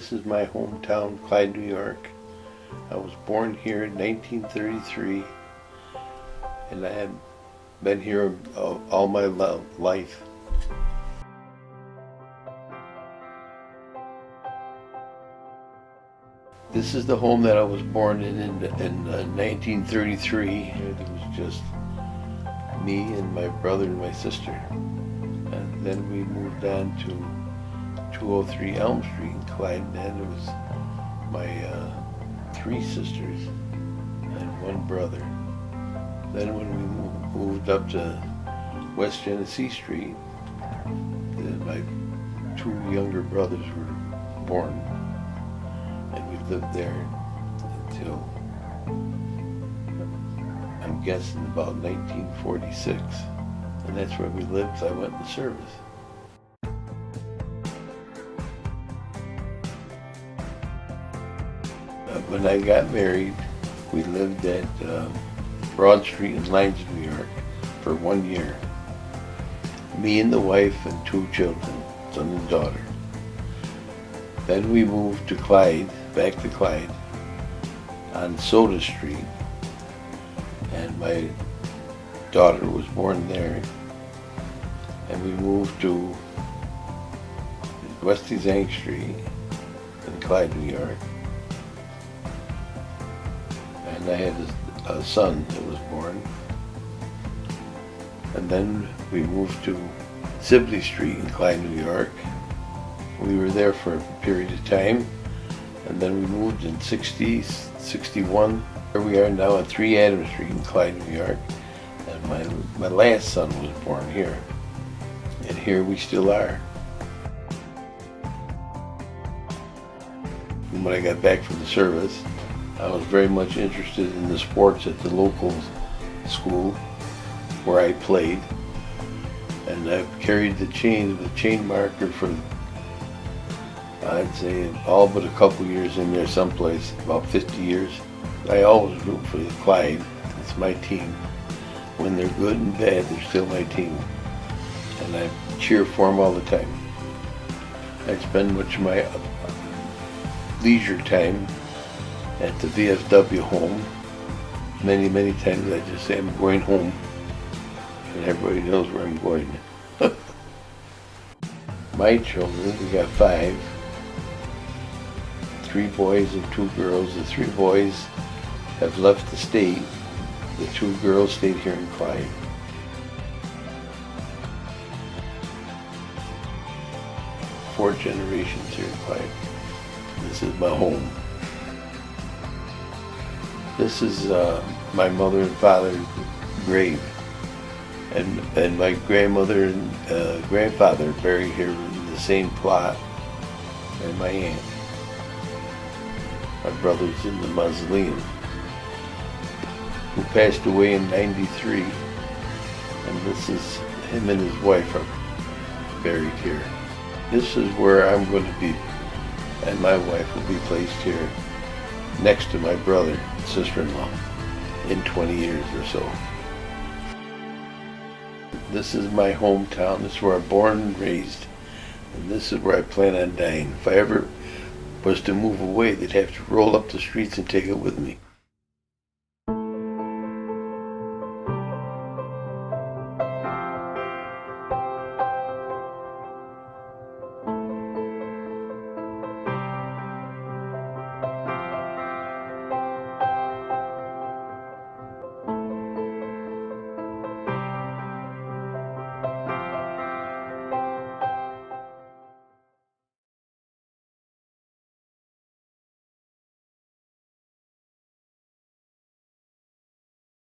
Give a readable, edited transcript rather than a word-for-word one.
This is my hometown, Clyde, New York. I was born here in 1933, and I have been here all my life. This is the home that I was born in 1933. It was just me and my brother and my sister. And then we moved on to 203 Elm Street in Clyde, and then it was my three sisters and one brother. Then when we moved up to West Genesee Street, my two younger brothers were born, and we lived there until, I'm guessing, about 1946. And that's where we lived. I went in the service. When I got married, we lived at Broad Street in Lyons, New York for 1 year. Me and the wife and two children, son and daughter. Then we moved to Clyde, back to Clyde, on Soda Street. And my daughter was born there. And we moved to West Ezang Street in Clyde, New York. And I had a son that was born. And then we moved to Sibley Street in Clyde, New York. We were there for a period of time. And then we moved in 61. Here we are now at 3 Adams Street in Clyde, New York. And my last son was born here. And here we still are. When I got back from the service, I was very much interested in the sports at the local school where I played. And I've carried the chain marker for, I'd say, all but a couple years in there someplace, about 50 years. I always root for Clyde. It's my team. When they're good and bad, they're still my team. And I cheer for them all the time. I spend much of my leisure time at the VFW home. Many, many times I just say I'm going home, and everybody knows where I'm going. My children, we got 5, 3 boys and 2 girls. The 3 boys have left the state. The 2 girls stayed here in Clyde. Four generations here in Clyde. This is my home. This is my mother and father's grave, and my grandmother and grandfather are buried here in the same plot, and my aunt. My brother's in the mausoleum, who passed away in '93, and this is him and his wife are buried here. This is where I'm going to be, and my wife will be placed here next to my brother and sister-in-law in 20 years or so. This is my hometown. This is where I'm born and raised, and this is where I plan on dying. If I ever was to move away, they'd have to roll up the streets and take it with me.